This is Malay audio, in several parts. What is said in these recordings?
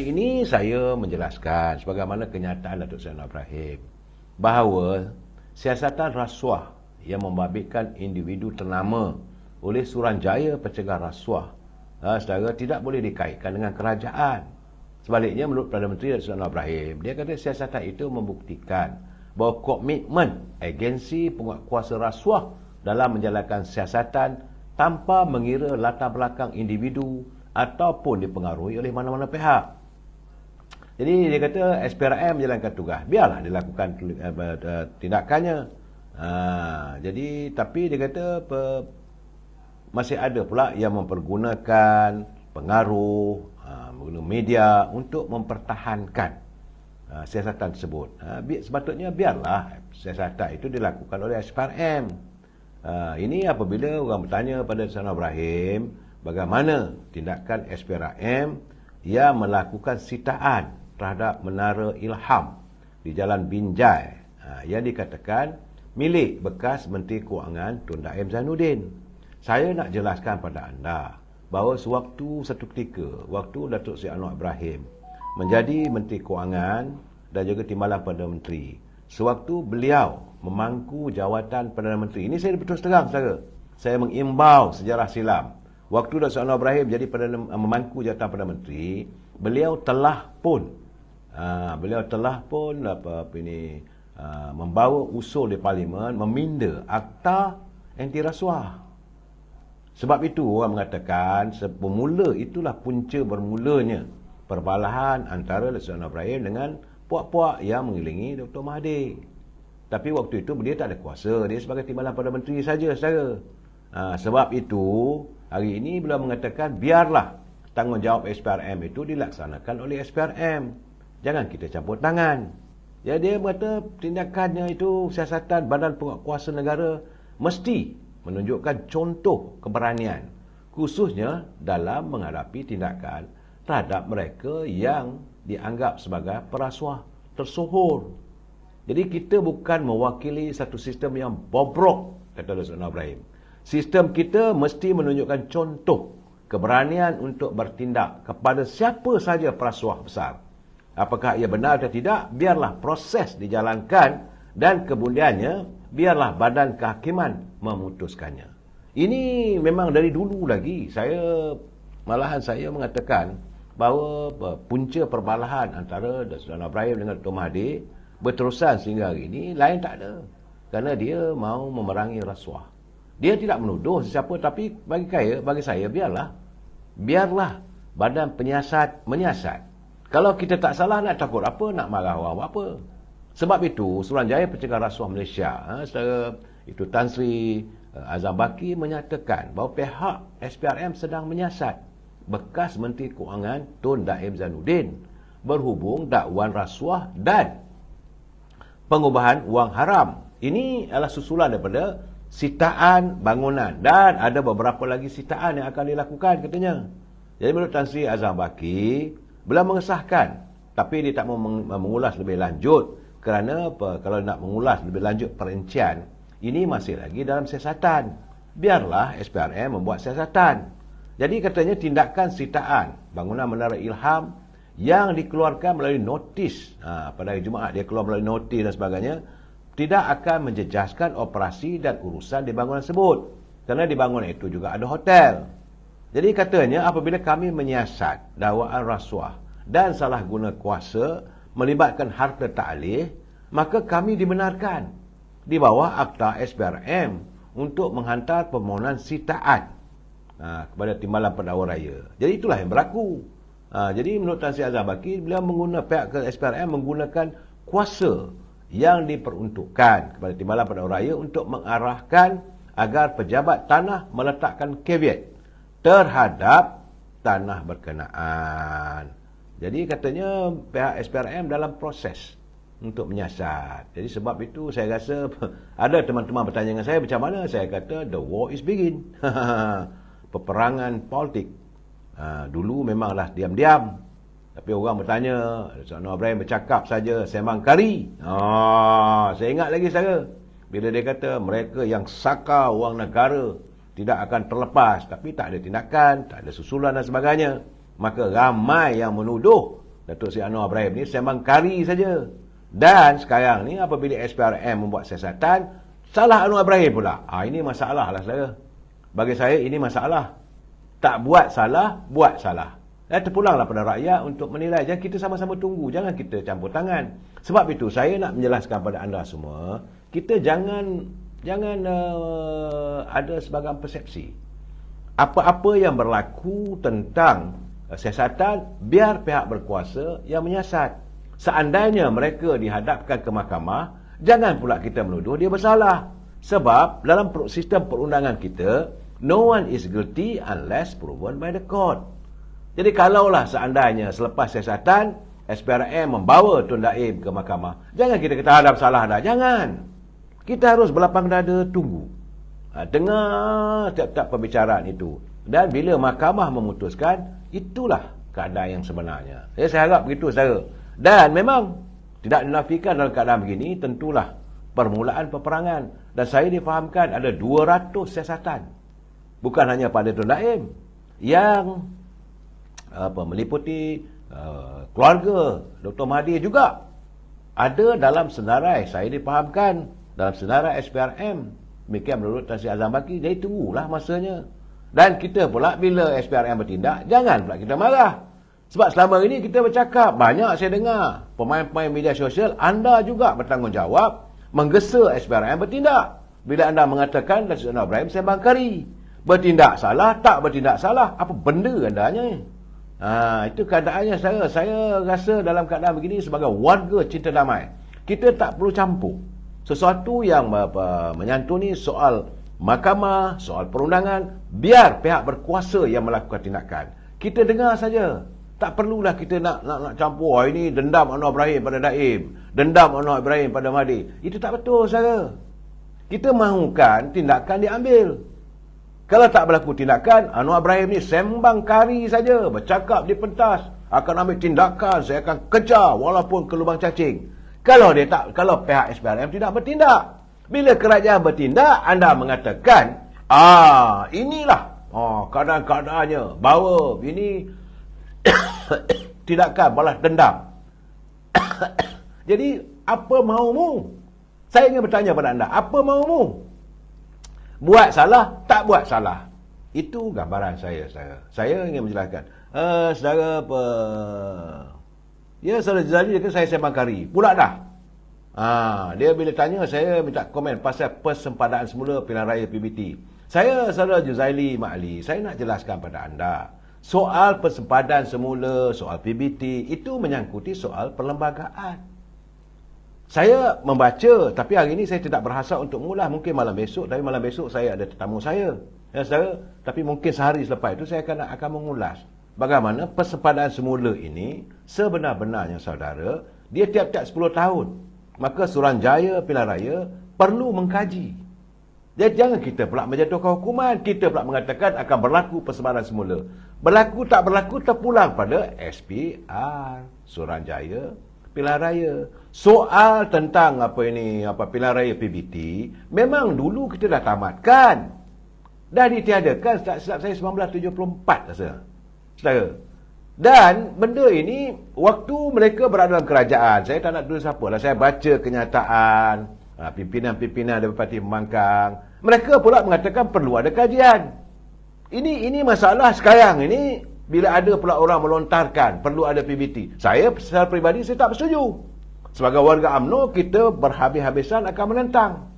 hari ini saya menjelaskan sebagaimana kenyataan Datuk Seri Anwar Ibrahim bahawa siasatan rasuah yang membabitkan individu ternama oleh Suruhanjaya Pencegah Rasuah secara tidak boleh dikaitkan dengan kerajaan. Sebaliknya, menurut Perdana Menteri Datuk Seri Anwar Ibrahim, dia kata siasatan itu membuktikan bahawa komitmen agensi penguatkuasa rasuah dalam menjalankan siasatan tanpa mengira latar belakang individu ataupun dipengaruhi oleh mana-mana pihak. Jadi dia kata SPRM menjalankan tugas, biarlah dilakukan tindakannya. Jadi tapi dia kata masih ada pula yang mempergunakan pengaruh, menggunakan media untuk mempertahankan siasatan tersebut. Sepatutnya biarlah siasatan itu dilakukan oleh SPRM. Ini apabila orang bertanya pada Datuk Seri Anwar Ibrahim bagaimana tindakan SPRM yang melakukan sitaan terhadap Menara Ilham di Jalan Binjai yang dikatakan milik bekas Menteri Kewangan Tun Daim Zainuddin. Saya nak jelaskan pada anda bahawa satu ketika waktu Datuk Seri Anwar Ibrahim menjadi Menteri Kewangan dan juga Timbalan Perdana Menteri, sewaktu beliau memangku jawatan Perdana Menteri, ini saya betul terang saudara, saya mengimbau sejarah silam. Waktu Datuk Seri Anwar Ibrahim jadi memangku jawatan Perdana Menteri, beliau telah pun membawa usul di Parlimen meminda akta anti rasuah. Sebab itu orang mengatakan bermula itulah punca bermulanya perbalahan antara Datuk Seri Anwar Ibrahim dengan puak-puak yang mengelilingi Dr. Mahathir. Tapi waktu itu dia tak ada kuasa, dia sebagai Timbalan Perdana Menteri saja saudara. Sebab itu hari ini beliau mengatakan biarlah tanggungjawab SPRM itu dilaksanakan oleh SPRM. Jangan kita campur tangan. Ya, dia berkata tindakannya itu siasatan Badan Penguatkuasa Negara mesti menunjukkan contoh keberanian, khususnya dalam menghadapi tindakan terhadap mereka yang dianggap sebagai perasuah tersohor. Jadi kita bukan mewakili satu sistem yang bobrok, kata Datuk Seri Anwar Ibrahim. Sistem kita mesti menunjukkan contoh keberanian untuk bertindak kepada siapa saja perasuah besar. Apakah ia benar atau tidak, biarlah proses dijalankan dan kemudiannya biarlah badan kehakiman memutuskannya. Ini memang dari dulu lagi saya mengatakan bahawa punca perbalahan antara Datuk Seri Anwar Ibrahim dengan Dr. Mahathir berterusan sehingga hari ini lain tak ada. Kerana dia mahu memerangi rasuah. Dia tidak menuduh sesiapa, tapi bagi saya biarlah badan penyiasat menyiasat. Kalau kita tak salah, nak takut apa, nak marah orang apa. Sebab itu Suruhanjaya Pencegah Rasuah Malaysia, secara itu Tan Sri Azam Baki menyatakan bahawa pihak SPRM sedang menyiasat bekas Menteri Kewangan Tun Daim Zainuddin berhubung dakwaan rasuah dan pengubahan wang haram. Ini adalah susulan daripada sitaan bangunan dan ada beberapa lagi sitaan yang akan dilakukan katanya. Jadi menurut Tan Sri Azam Baki, beliau mengesahkan, tapi dia tak mau mengulas lebih lanjut kerana kalau nak mengulas lebih lanjut perincian, ini masih lagi dalam siasatan. Biarlah SPRM membuat siasatan. Jadi katanya tindakan sitaan bangunan Menara Ilham yang dikeluarkan melalui notis, pada hari Jumaat dia keluar melalui notis dan sebagainya, tidak akan menjejaskan operasi dan urusan di bangunan tersebut. Kerana di bangunan itu juga ada hotel. Jadi katanya apabila kami menyiasat dakwaan rasuah dan salah guna kuasa melibatkan harta ta'lih, maka kami dibenarkan di bawah akta SPRM untuk menghantar permohonan sitaan kepada Timbalan Pendakwa Raya. Jadi itulah yang berlaku. Jadi menurut Tan Sri Azam Baki, beliau pihak SPRM menggunakan kuasa yang diperuntukkan kepada Timbalan Pendakwa Raya untuk mengarahkan agar pejabat tanah meletakkan caveat terhadap tanah berkenaan. Jadi katanya pihak SPRM dalam proses untuk menyiasat. Jadi sebab itu saya rasa ada teman-teman bertanya dengan saya macam mana, saya kata the war is begin. Peperangan politik. Dulu memanglah diam-diam. Tapi orang bertanya, Datuk Anwar Ibrahim bercakap saja sembang kari. Saya ingat lagi saya bila dia kata mereka yang sakar wang negara tidak akan terlepas, tapi tak ada tindakan, tak ada susulan dan sebagainya. Maka ramai yang menuduh Datuk Seri Anwar Ibrahim ni sembang kari saja. Dan sekarang ni apabila SPRM membuat siasatan, salah Anwar Ibrahim pula. Ini masalah lah saudara. Bagi saya ini masalah. Tak buat salah, buat salah. Dan terpulanglah pada rakyat untuk menilai. Jangan kita sama-sama tunggu. Jangan kita campur tangan. Sebab itu saya nak menjelaskan pada anda semua, kita jangan ada sebagian persepsi. Apa-apa yang berlaku tentang siasatan, biar pihak berkuasa yang menyiasat. Seandainya mereka dihadapkan ke mahkamah, jangan pula kita menuduh dia bersalah. Sebab dalam sistem perundangan kita, no one is guilty unless proven by the court. Jadi kalaulah seandainya selepas siasatan, SPRM membawa Tun Daim ke mahkamah, jangan kita kata ada bersalah dah. Jangan. Kita harus berlapang dada tunggu. Dengar tiap-tiap pembicaraan itu. Dan bila mahkamah memutuskan, itulah keadaan yang sebenarnya. Saya harap begitu saudara. Dan memang tidak dinafikan dalam keadaan begini, tentulah permulaan peperangan. Dan saya difahamkan ada 200 siasatan. Bukan hanya pada Tun Daim. Yang meliputi keluarga Dr. Mahathir juga. Ada dalam senarai, saya difahamkan, dalam senarai SPRM. Demikian menurut Tan Sri Azam Baki. Jadi tunggulah masanya. Dan kita pula bila SPRM bertindak, jangan pula kita marah. Sebab selama ini kita bercakap, banyak saya dengar pemain-pemain media sosial, anda juga bertanggungjawab menggesa SPRM bertindak. Bila anda mengatakan Tan Sri Ibrahim sembang kari, bertindak salah, tak bertindak salah, apa benda andanya? Itu keadaannya saya rasa dalam keadaan begini sebagai warga cinta damai, kita tak perlu campur sesuatu yang menyantuni soal mahkamah, soal perundangan. Biar pihak berkuasa yang melakukan tindakan. Kita dengar saja. Tak perlulah kita nak campur. Ini dendam Anwar Ibrahim pada Daim, dendam Anwar Ibrahim pada Mahathir. Itu tak betul saudara. Kita mahukan tindakan diambil. Kalau tak berlaku tindakan, Anwar Ibrahim ni sembang kari saja, bercakap di pentas, akan ambil tindakan, saya akan kejar walaupun ke lubang cacing. Kalau pihak SPRM tidak bertindak. Bila kerajaan bertindak, anda mengatakan, inilah keadaan-keadaannya, bahawa ini tindakan balas dendam. Jadi, apa maumu? Saya ingin bertanya pada anda, apa maumu? Buat salah, tak buat salah. Itu gambaran saya. Saya ingin menjelaskan. Saudara ya, saudara Jazali dia kata saya sembang kari. Pula dah. Dia bila tanya, saya minta komen pasal persempadan semula pilihan raya PBT. Saudara Juzaili Ma'ali, saya nak jelaskan pada anda. Soal persempadan semula, soal PBT, itu menyangkuti soal perlembagaan. Saya membaca, tapi hari ini saya tidak berhasrat untuk mengulas. Mungkin malam besok, tapi malam besok saya ada tetamu saya. Ya, saudara, tapi mungkin sehari selepas itu saya akan mengulas bagaimana persempadan semula ini sebenar-benarnya saudara, dia tiap-tiap 10 tahun. Maka Suruhanjaya Pilihan Raya perlu mengkaji. Jadi jangan kita pula menjatuhkan hukuman, kita pula mengatakan akan berlaku persempadan semula. Berlaku tak berlaku terpulang pada SPR, Suruhanjaya Pilihan Raya. Soal tentang Pilihan Raya PBT, memang dulu kita dah tamatkan. Dah ditiadakan sejak saya 1974 rasa. Saudara. Dan benda ini, waktu mereka berada dalam kerajaan, saya tak nak tulis apa lah, saya baca kenyataan pimpinan-pimpinan dari Parti Pembangkang. Mereka pula mengatakan perlu ada kajian. Ini masalah sekarang ini, bila ada pula orang melontarkan perlu ada PBT. Saya secara peribadi saya tak bersetuju. Sebagai warga UMNO, kita berhabis-habisan akan menentang.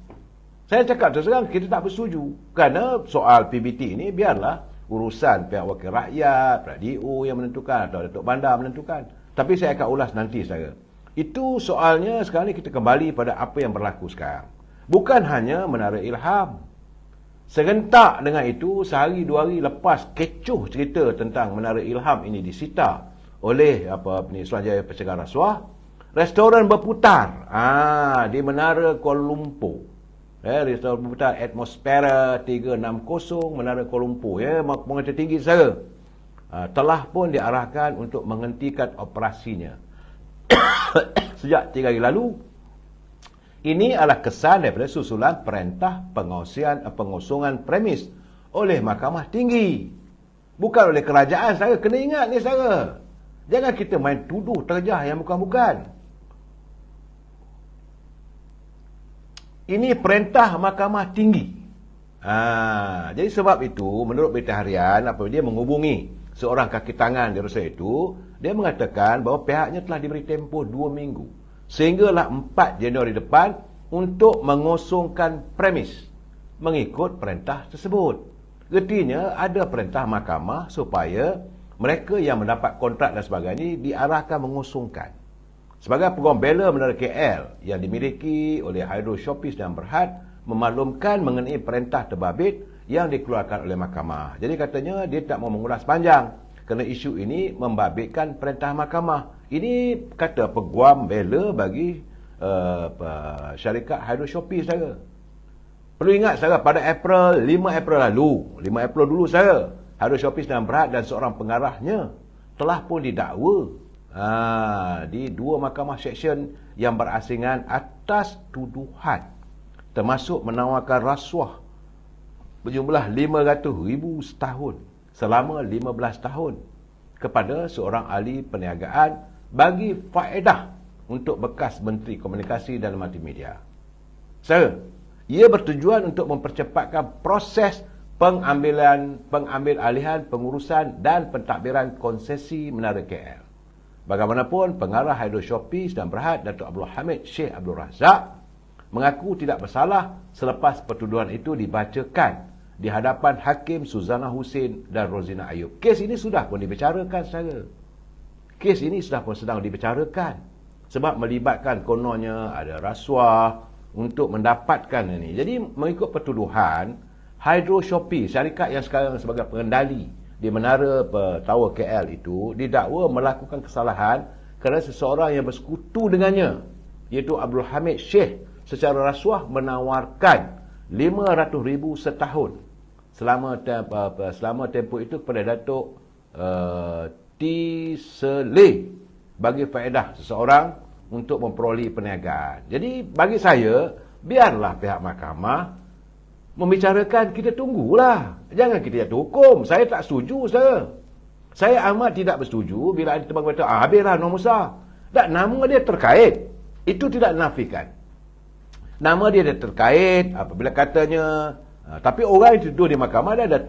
Saya cakap terus terang, kita tak bersetuju. Kerana soal PBT ini biarlah urusan pihak wakil rakyat, pihak DO yang menentukan, atau Datuk Bandar menentukan. Tapi saya akan ulas nanti saja. Itu soalnya sekarang ni kita kembali pada apa yang berlaku sekarang. Bukan hanya Menara Ilham. Serentak dengan itu, sehari dua hari lepas kecoh cerita tentang Menara Ilham ini disita oleh Suruhanjaya Pencegahan Rasuah, restoran berputar di Menara Kuala Lumpur. Restoran berputar Atmosfera 360 Menara Kuala Lumpur, pengantin tinggi saya telah pun diarahkan untuk menghentikan operasinya sejak 3 hari lalu. Ini adalah kesan daripada susulan perintah pengosongan premis oleh Mahkamah Tinggi, bukan oleh kerajaan. Saya kena ingat ni saudara. Jangan kita main tuduh terjah yang bukan-bukan. Ini perintah Mahkamah Tinggi. Jadi sebab itu, menurut Berita Harian, apabila dia menghubungi seorang kaki tangan di Rusia itu, dia mengatakan bahawa pihaknya telah diberi tempoh 2 minggu. Sehinggalah 4 Januari depan untuk mengosongkan premis mengikut perintah tersebut. Artinya ada perintah mahkamah supaya mereka yang mendapat kontrak dan sebagainya diarahkan mengosongkan. Sebagai peguam bela Menara KL yang dimiliki oleh Hydro Shopis dan Berhad memaklumkan mengenai perintah terbabit yang dikeluarkan oleh mahkamah. Jadi katanya dia tak mau mengulas panjang kerana isu ini membabitkan perintah mahkamah. Ini kata peguam bela bagi syarikat Hydro Shopis saudara. Perlu ingat saudara, pada 5 April lalu, 5 April dulu saudara, Hydro Shopis dan Berhad dan seorang pengarahnya telah pun didakwa di 2 mahkamah seksyen yang berasingan atas tuduhan termasuk menawarkan rasuah berjumlah 500,000 setahun selama 15 tahun kepada seorang ahli perniagaan bagi faedah untuk bekas Menteri Komunikasi dan Multimedia. Ia bertujuan untuk mempercepatkan proses pengambil alihan pengurusan dan pentadbiran konsesi Menara KL. Bagaimanapun, pengarah Hydro Shopis dan Berhad, Datuk Abdul Hamid Sheikh Abdul Razak, mengaku tidak bersalah selepas pertuduhan itu dibacakan di hadapan Hakim Suzana Husin dan Rozina Ayub. Kes ini sudah pun dibicarakan saudara. Kes ini sudah pun sedang dibicarakan. Sebab melibatkan kononnya ada rasuah untuk mendapatkan ini. Jadi mengikut pertuduhan, Hydro Shopis, syarikat yang sekarang sebagai pengendali di Menara Tower KL itu, didakwa melakukan kesalahan kerana seseorang yang bersekutu dengannya, iaitu Abdul Hamid Sheikh, secara rasuah menawarkan 500,000 setahun selama tempoh itu kepada Datuk T. Seleh bagi faedah seseorang untuk memperoleh perniagaan. Jadi bagi saya, biarlah pihak mahkamah membicarakan, kita tunggulah. Jangan kita jatuh hukum. Saya tak setuju saya amat tidak bersetuju bila ada tebang kata, habislah Nur Musa. Tak, nama dia terkait. Itu tidak nafikan. Nama dia terkait apabila katanya, tapi orang yang duduk di mahkamah adalah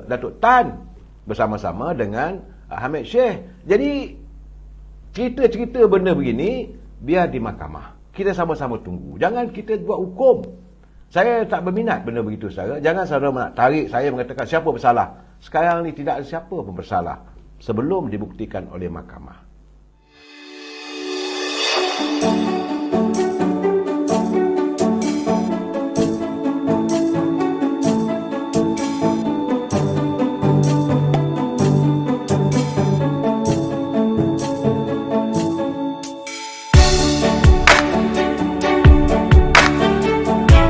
Datuk Tan bersama-sama dengan Hamid Sheikh. Jadi cerita-cerita benda begini biar di mahkamah. Kita sama-sama tunggu. Jangan kita buat hukum. Saya tak berminat benda begitu saudara. Jangan saudara nak tarik saya mengatakan siapa bersalah. Sekarang ni tidak ada siapa pun bersalah sebelum dibuktikan oleh mahkamah.